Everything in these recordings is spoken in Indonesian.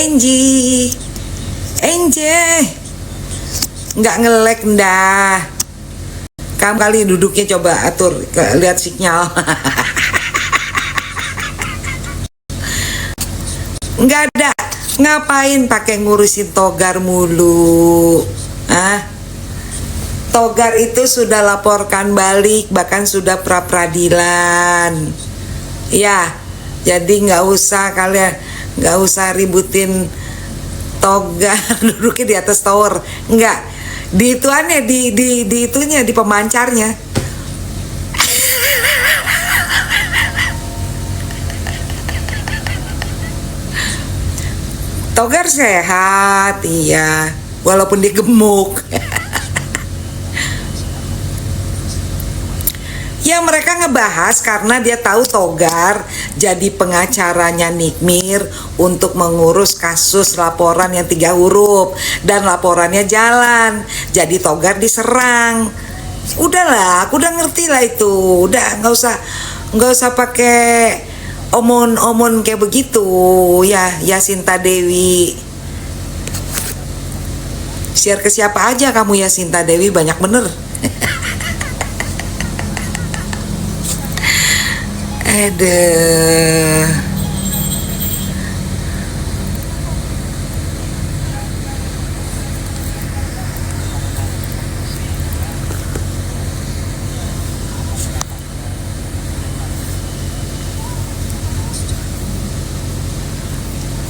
Enji, Enje, nggak ngelek ndah. Kamu kali duduknya coba atur, lihat sinyal. Nggak ada. Ngapain pakai ngurusin Togar mulu? Ah, Togar itu sudah laporkan balik, bahkan sudah pra peradilan. Ya, jadi nggak usah kalian, nggak usah ributin Togar duduknya di atas tower. Nggak, di ituannya, di itunya, di pemancarnya. Togar sehat, iya, walaupun dia gemuk. Ya mereka ngebahas karena dia tahu Togar jadi pengacaranya Nikmir untuk mengurus kasus laporan yang 3 huruf dan laporannya jalan. Jadi Togar diserang. Udahlah, aku udah ngerti lah itu. Udah nggak usah pakai omon-omon kayak begitu ya, Yasinta Dewi. Share ke siapa aja kamu Yasinta Dewi, banyak bener. Aduh.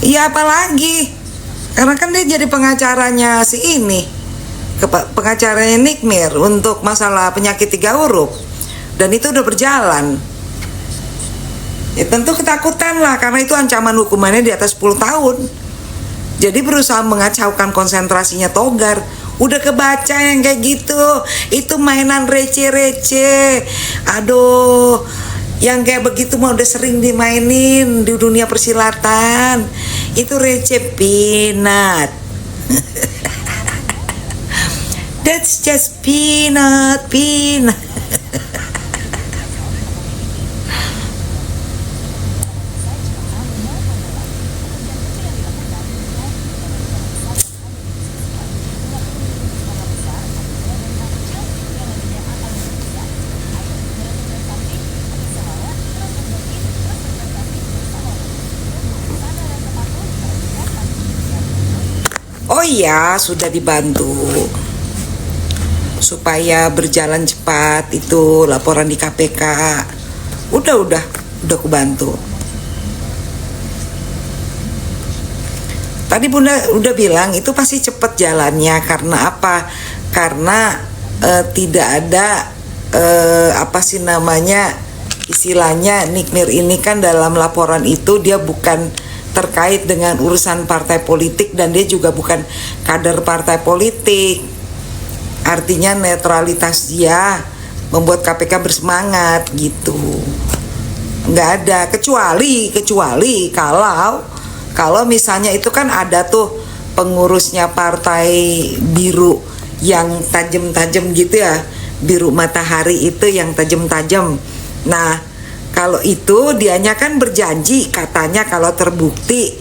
Iya apalagi, karena kan dia jadi pengacaranya si ini, pengacaranya Nikmir untuk masalah penyakit 3 huruf, dan itu udah berjalan. Ya tentu ketakutan lah, karena itu ancaman hukumannya di atas 10 tahun. Jadi berusaha mengacaukan konsentrasinya Togar. Udah kebaca yang kayak gitu, itu mainan receh-receh. Aduh, yang kayak begitu mah udah sering dimainin di dunia persilatan. Itu receh peanut. That's just peanut. Oh iya, sudah dibantu supaya berjalan cepat itu laporan di KPK. Udah aku bantu. Tadi Bunda udah bilang itu pasti cepat jalannya, karena apa? Karena tidak ada apa sih namanya, istilahnya Nikmir ini kan dalam laporan itu dia bukan terkait dengan urusan partai politik dan dia juga bukan kader partai politik. Artinya netralitas dia membuat KPK bersemangat gitu. Nggak ada, kecuali kalau misalnya itu kan ada tuh pengurusnya partai biru yang tajam-tajam gitu ya, biru matahari itu yang tajam-tajam. Nah kalau itu dianya kan berjanji katanya kalau terbukti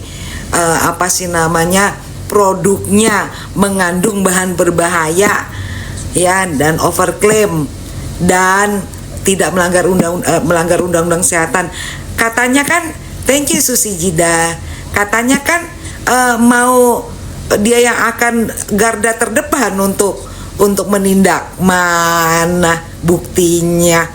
apa sih namanya, produknya mengandung bahan berbahaya ya, dan overclaim dan tidak melanggar undang-undang kesehatan. Katanya kan, thank you Susi Jida. Katanya kan mau dia yang akan garda terdepan untuk menindak. Mana buktinya?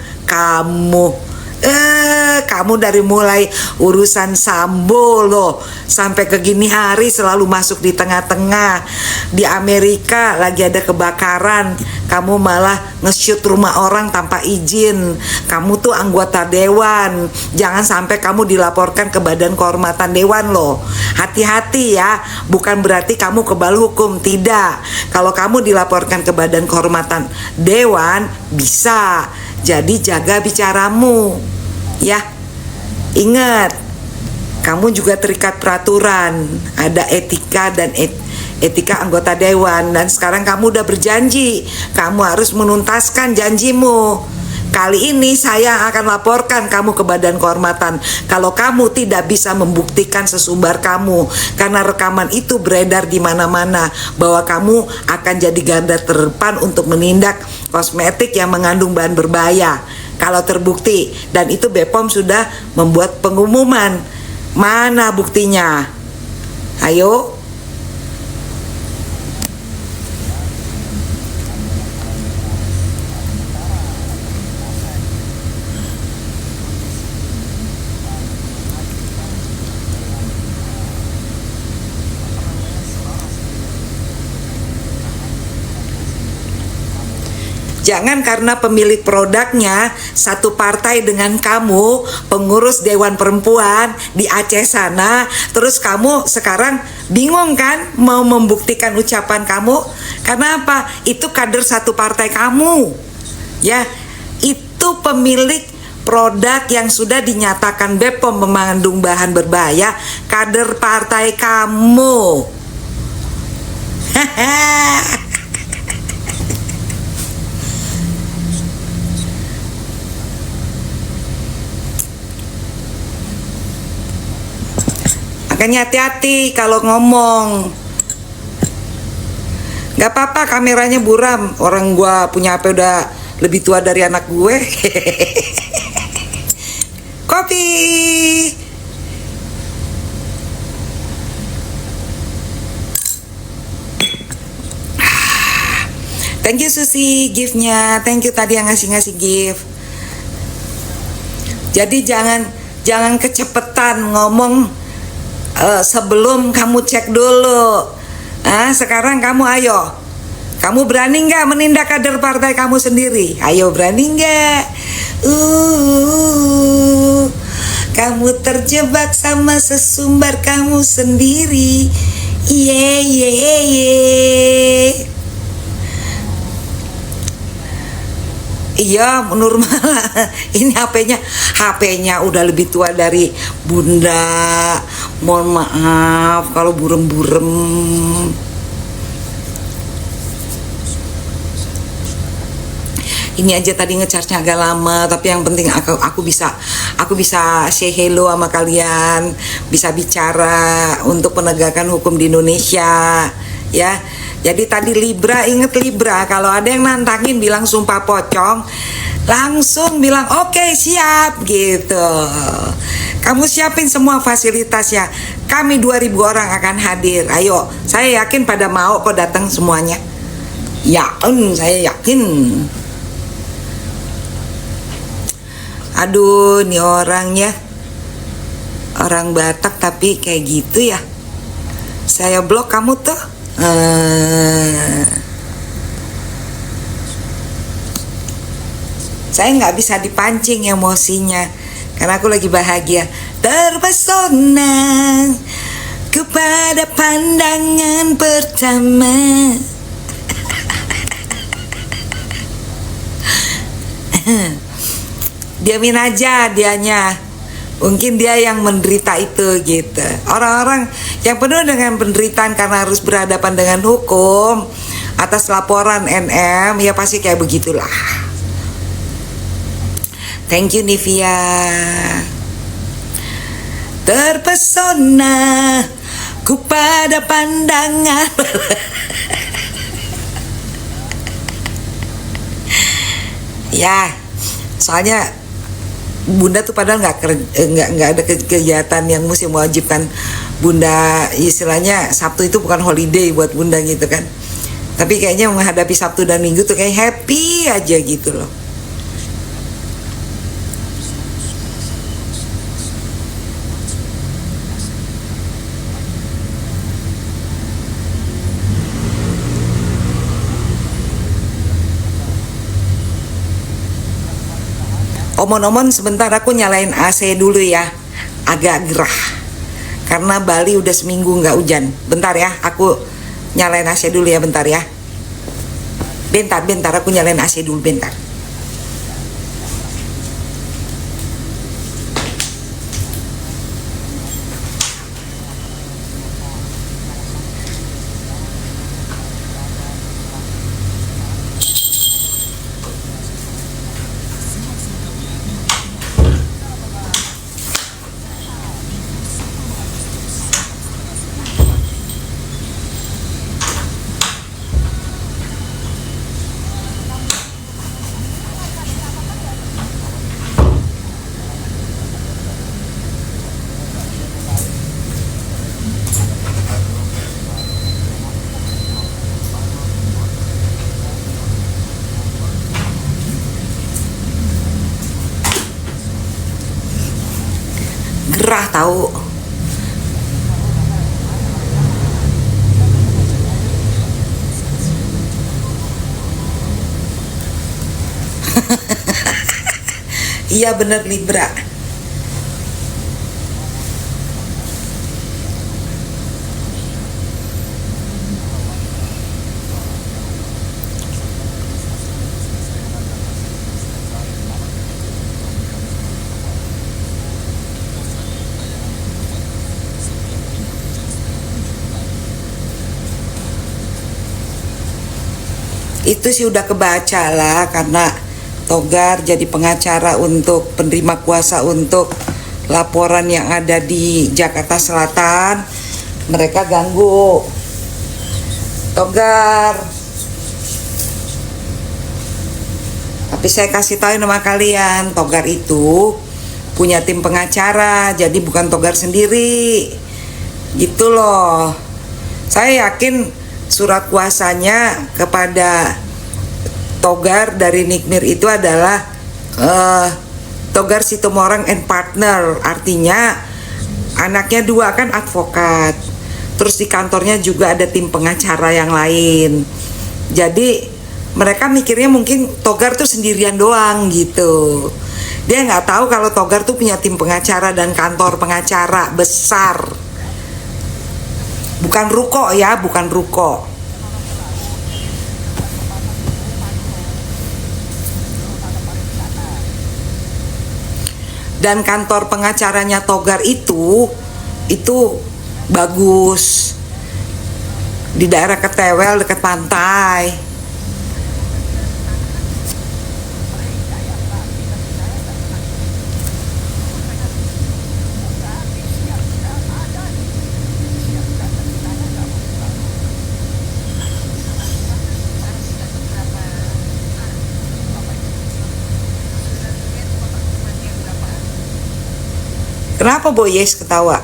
Kamu dari mulai urusan Sambo loh sampai ke gini hari selalu masuk di tengah-tengah. Di Amerika lagi ada kebakaran, kamu malah nge-shoot rumah orang tanpa izin. Kamu tuh anggota dewan, jangan sampai kamu dilaporkan ke Badan Kehormatan Dewan loh. Hati-hati ya, bukan berarti kamu kebal hukum, tidak. Kalau kamu dilaporkan ke Badan Kehormatan Dewan bisa. Jadi jaga bicaramu ya. Ingat, kamu juga terikat peraturan, ada etika dan etika anggota dewan. Dan sekarang kamu udah berjanji, kamu harus menuntaskan janjimu. Kali ini saya akan laporkan kamu ke Badan Kehormatan kalau kamu tidak bisa membuktikan sesumbar kamu, karena rekaman itu beredar di mana-mana bahwa kamu akan jadi garda terdepan untuk menindak kosmetik yang mengandung bahan berbahaya. Kalau terbukti, dan itu BPOM sudah membuat pengumuman. Mana buktinya? Ayo. Jangan karena pemilik produknya satu partai dengan kamu, pengurus Dewan Perempuan di Aceh sana, terus kamu sekarang bingung kan mau membuktikan ucapan kamu? Karena apa? Itu kader satu partai kamu. Ya, itu pemilik produk yang sudah dinyatakan BPOM mengandung bahan berbahaya, kader partai kamu. Makanya hati-hati kalau ngomong. Gak apa-apa kameranya buram, orang gua punya HP udah lebih tua dari anak gue. Kopi. Thank you Susi gift-nya. Thank you tadi yang ngasih gift. Jadi jangan kecepetan ngomong. Sebelum kamu cek dulu. Sekarang kamu ayo. Kamu berani nggak menindak kader partai kamu sendiri? Ayo, berani nggak? Kamu terjebak sama sesumbar kamu sendiri. Iya, normal. Ini HP-nya udah lebih tua dari Bunda. Mohon maaf kalau burem-burem. Ini aja tadi ngecharge-nya agak lama, tapi yang penting aku bisa say hello sama kalian, bisa bicara untuk penegakan hukum di Indonesia, ya. Jadi tadi Libra, inget Libra, kalau ada yang nantangin bilang sumpah pocong, langsung bilang oke, siap gitu. Kamu siapin semua fasilitasnya. Kami 2000 orang akan hadir. Ayo, saya yakin pada mau kok datang semuanya. Saya yakin. Aduh, nih orangnya orang Batak tapi kayak gitu ya. Saya blok kamu tuh. Saya nggak bisa dipancing emosinya karena aku lagi bahagia. Terpesona kepada pandangan pertama. Diamin aja dianya. Mungkin dia yang menderita itu gitu. Orang-orang yang penuh dengan penderitaan karena harus berhadapan dengan hukum atas laporan NM, ya pasti kayak begitulah. Thank you Nivia. Terpesona ku pada pandangan. Ya, soalnya Bunda tuh padahal nggak ada kegiatan yang mesti mewajibkan Bunda, istilahnya Sabtu itu bukan holiday buat Bunda gitu kan. Tapi kayaknya menghadapi Sabtu dan Minggu tuh kayak happy aja gitu loh. Omon-omon sebentar aku nyalain AC dulu ya, agak gerah karena Bali udah seminggu nggak hujan. Bentar ya, aku nyalain AC dulu ya, bentar ya. Bentar aku nyalain AC dulu bentar. Kiprah tahu. Iya bener Libra. Itu sih udah kebaca lah, karena Togar jadi pengacara untuk penerima kuasa untuk laporan yang ada di Jakarta Selatan. Mereka ganggu Togar. Tapi saya kasih tahu nama kalian, Togar itu punya tim pengacara, jadi bukan Togar sendiri. Gitu loh. Saya yakin surat kuasanya kepada Togar dari Nikmir itu adalah Togar Sitomorang and Partner. Artinya anaknya dua kan advokat, terus di kantornya juga ada tim pengacara yang lain. Jadi mereka mikirnya mungkin Togar tuh sendirian doang gitu. Dia nggak tahu kalau Togar tuh punya tim pengacara dan kantor pengacara besar. Bukan ruko ya, bukan ruko. Dan kantor pengacaranya Togar itu bagus, di daerah Ketewel dekat pantai. Kenapa Boyes ketawa?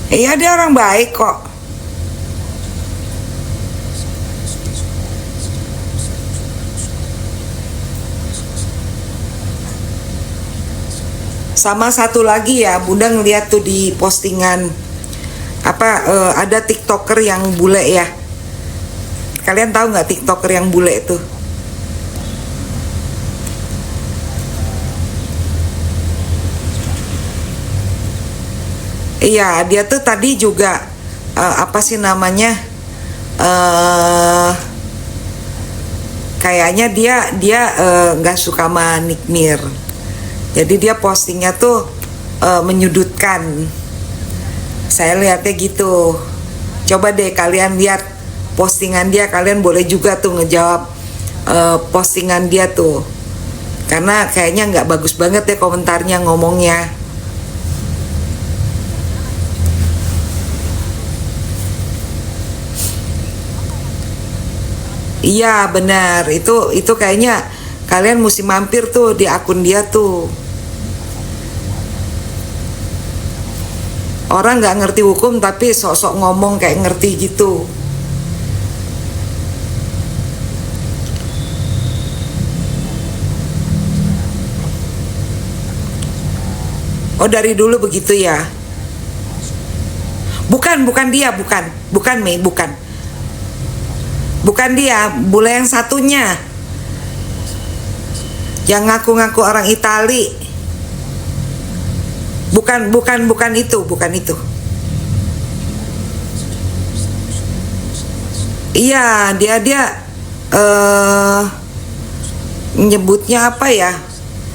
Iya dia orang baik kok. Sama satu lagi ya, Bunda ngeliat tuh di postingan ada TikToker yang bule ya. Kalian tahu nggak TikToker yang bule itu? Iya, dia tuh tadi juga apa sih namanya? Kayaknya dia nggak suka sama Nikmir. Jadi dia postingnya tuh menyudutkan. Saya lihatnya gitu. Coba deh kalian lihat postingan dia, kalian boleh juga tuh ngejawab postingan dia tuh. Karena kayaknya nggak bagus banget ya komentarnya, ngomongnya. Iya benar, itu kayaknya kalian mesti mampir tuh di akun dia tuh. Orang nggak ngerti hukum tapi sok-sok ngomong kayak ngerti gitu. Oh dari dulu begitu ya? Bukan dia, bukan Mei, bukan. Bukan dia, bule yang satunya. Yang ngaku-ngaku orang Itali. Bukan itu. Iya, dia nyebutnya apa ya?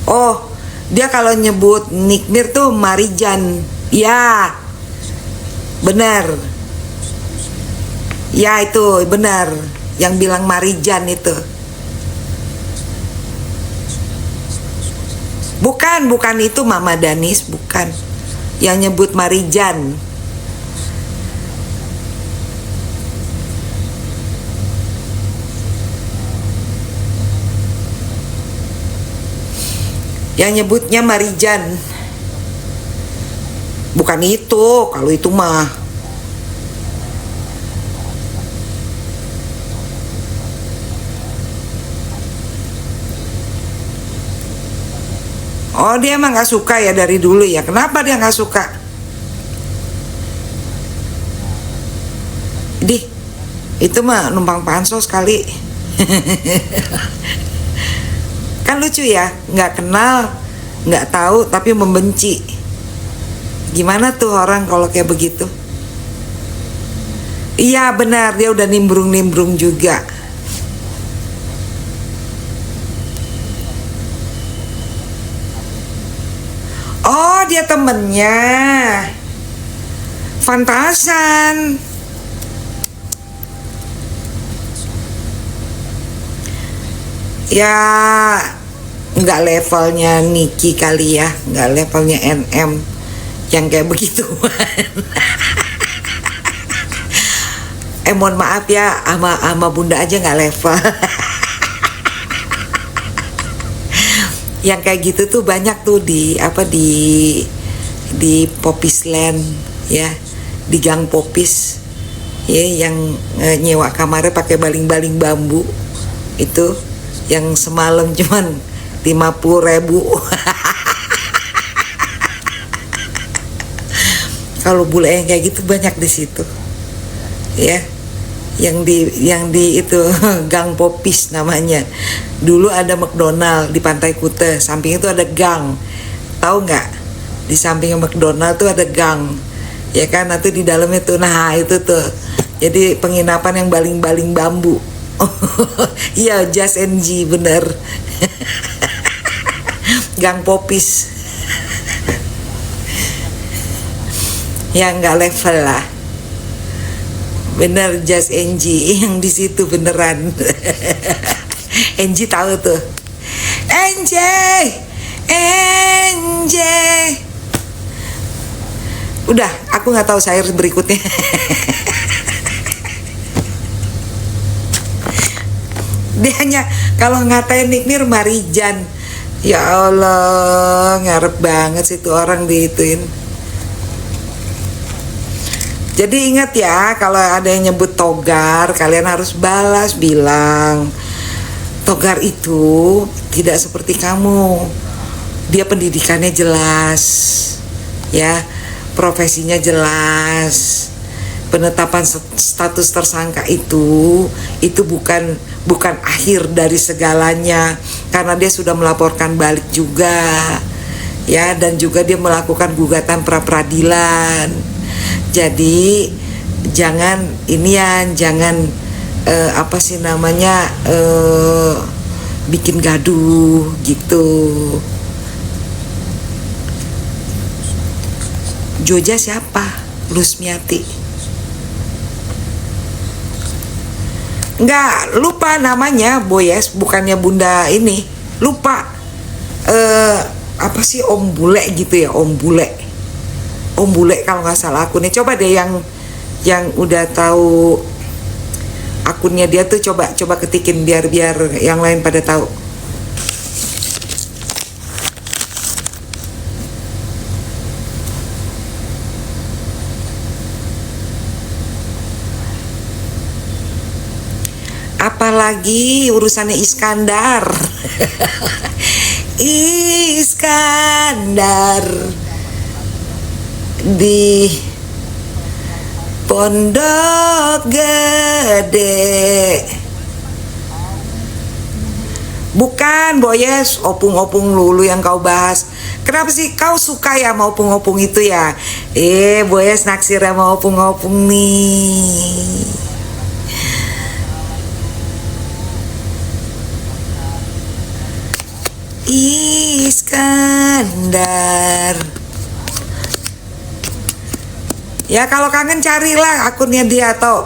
Oh, dia kalau nyebut Nikmir tuh Marijan. Ya, benar. Ya itu benar. Yang bilang Marijan itu. Bukan itu Mama Danis, bukan. Yang nyebut Marijan. Yang nyebutnya Marijan. Bukan itu, kalau itu mah. Oh, dia emang gak suka ya dari dulu ya. Kenapa dia gak suka? Itu mah numpang pansos kali. Kan lucu ya, nggak kenal, nggak tahu tapi membenci. Gimana tuh orang kalau kayak begitu? Iya benar, dia udah nimbrung-nimbrung juga. Oh, dia temennya Fantasan. Ya nggak levelnya Niki kali ya, nggak levelnya NM yang kayak begitu. Mohon maaf ya, ama bunda aja nggak level. Yang kayak gitu tuh banyak tuh di Popisland ya, di Gang Popis ya, yang nyewa kamarnya pakai baling-baling bambu itu, yang semalam cuman 50.000. Kalau bule yang kayak gitu banyak di situ ya, yang di itu Gang Popis namanya. Dulu ada McDonald di Pantai Kute, samping itu ada gang, tahu nggak? Di samping McDonald tuh ada gang ya kan, nanti di dalamnya tuh, nah itu tuh jadi penginapan yang baling-baling bambu. Iya, Just NG bener. Gang Popis. Ya nggak level lah. Bener, Just NG yang di situ beneran. NG tahu tuh. NJ. Udah, aku nggak tahu syair berikutnya. Dia hanya kalau ngatain Nikmir Marijan. Ya Allah, ngarep banget sih tuh orang diituin. Jadi ingat ya, kalau ada yang nyebut Togar, kalian harus balas, bilang Togar itu tidak seperti kamu. Dia pendidikannya jelas, ya, profesinya jelas. Penetapan status tersangka itu bukan akhir dari segalanya, karena dia sudah melaporkan balik juga, ya, dan juga dia melakukan gugatan pra peradilan. Jadi jangan bikin gaduh gitu. Joja siapa? Lusmiati. Enggak, lupa namanya, Boyes, bukannya bunda ini. Lupa. Apa sih, Om Bule gitu ya, Om Bule. Om Bule kalau nggak salah akunnya. Coba deh yang udah tahu akunnya dia tuh coba ketikin biar yang lain pada tahu. Apalagi urusannya Iskandar. Iskandar di Pondok Gede. Bukan, Boyes, opung-opung lulu yang kau bahas. Kenapa sih kau suka ya sama opung-opung itu ya? Boyes naksir sama opung-opung nih. Iskandar. Ya kalau kangen carilah akunnya dia, atau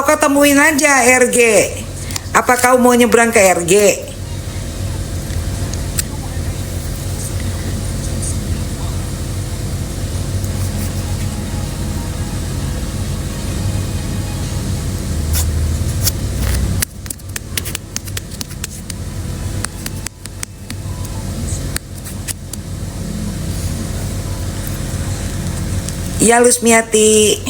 ketemuin aja RG. Apa kau mau nyebrang ke RG? Iya Lusmiati.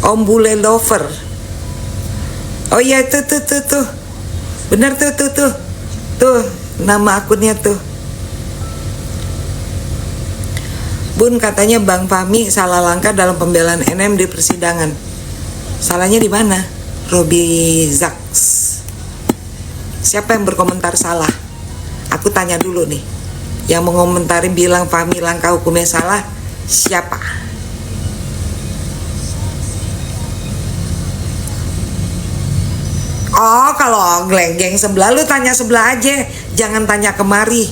Om Bule Lover. Oh iya tuh. Bener tuh. Tuh nama akunnya tuh. Bun, katanya Bang Fahmi salah langkah dalam pembelaan NM di persidangan. Salahnya di mana? Robi Zaks. Siapa yang berkomentar salah? Aku tanya dulu nih. Yang mengomentari bilang Fahmi langkah hukumnya salah, siapa? Oh, kalau geng sebelah lu tanya sebelah aja, jangan tanya kemari.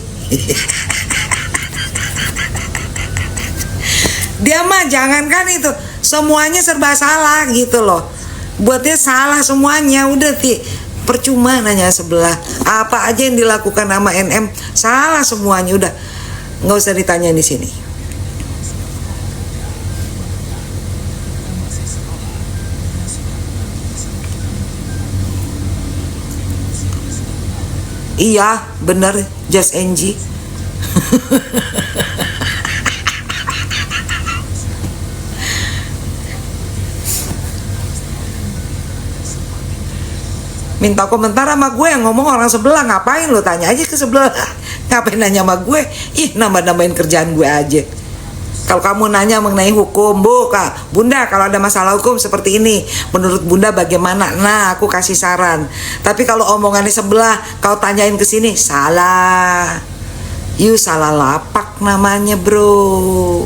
Dia mah jangankan itu, semuanya serba salah gitu loh. Buatnya salah semuanya, udah percuma nanya sebelah. Apa aja yang dilakukan sama NM salah semuanya, udah nggak usah ditanya di sini. Iya, bener, Just NG. Minta komentar sama gue, yang ngomong orang sebelah, ngapain lo tanya aja ke sebelah. Ngapain nanya sama gue? Ih, nambah-nambahin kerjaan gue aja. Kalau kamu nanya mengenai hukum, Bunda, kalau ada masalah hukum seperti ini, menurut Bunda bagaimana? Nah, aku kasih saran. Tapi kalau omongannya sebelah, kau tanyain ke sini, salah. You salah lapak namanya, bro.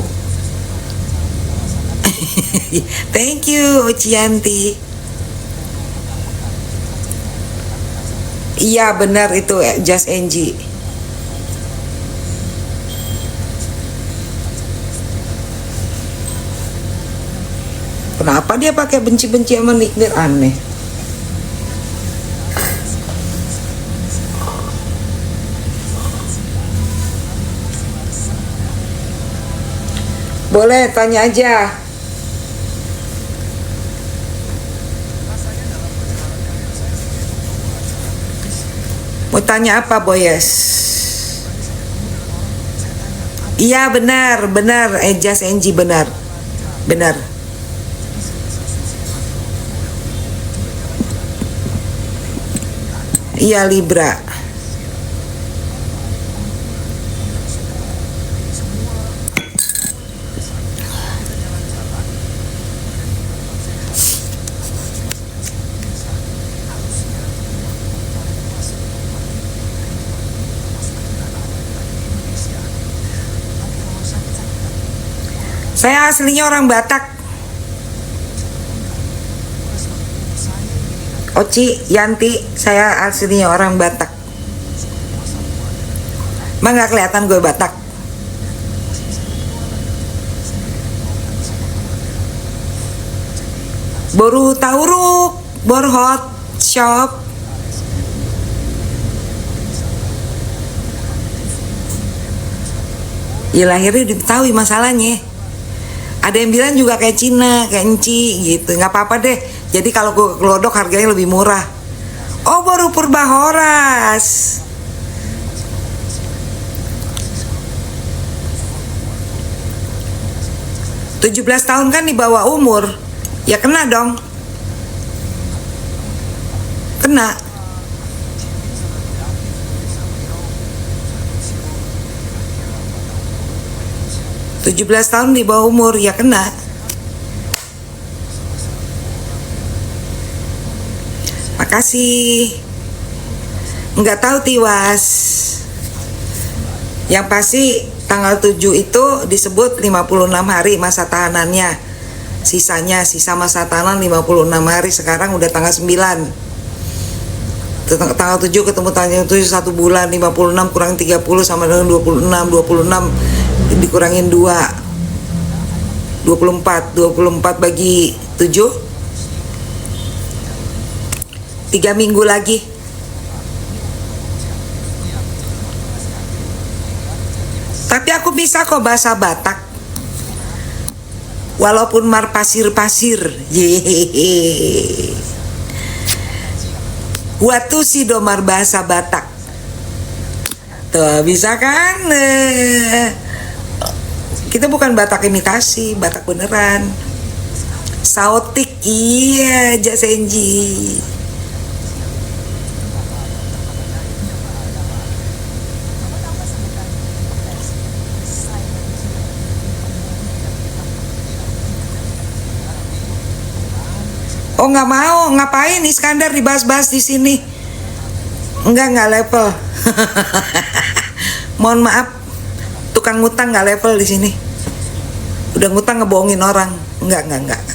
Thank you, Cianti. Iya, benar itu, Just NG. Kenapa dia pakai benci-benci sama Nikdir, aneh. Boleh tanya aja. Mau tanya apa, Boyes? Iya benar, Just NG benar. Iya Libra. Saya aslinya orang Batak. Oci, Yanti, saya aslinya orang Batak. Emang gak kelihatan gue Batak? Boru Tauruk, Borhot, Shop. Ya lahirnya di Betawi masalahnya. Ada yang bilang juga kayak Cina, kayak Enci gitu. Nggak apa-apa deh. Jadi kalau gue kelodok harganya lebih murah. Oh, baru Purbahoras. – 17 tahun kan di bawah umur. Ya kena dong. Kena. – 17 tahun di bawah umur, ya kena. Makasih. Nggak tahu Tiwas. Yang pasti tanggal 7 itu disebut 56 hari masa tahanannya. Sisa masa tahanan 56 hari. Sekarang udah tanggal 9. Tanggal 7 ketemu tanggal 7 1 bulan. 56 kurang 30 sama dengan 26. 26 dikurangin 2, 24 bagi 7, 3 minggu lagi. Tapi aku bisa kok bahasa Batak, walaupun mar pasir-pasir. Yehehe. Watu si domar bahasa Batak. Tuh, bisa kan? Kita bukan Batak imitasi, Batak beneran. Saotik, iya, Jasenji. Oh nggak mau, ngapain Iskandar dibahas-bahas di sini? Nggak level. Mohon maaf, tukang ngutang nggak level di sini. Udah ngutang ngebohongin orang, nggak.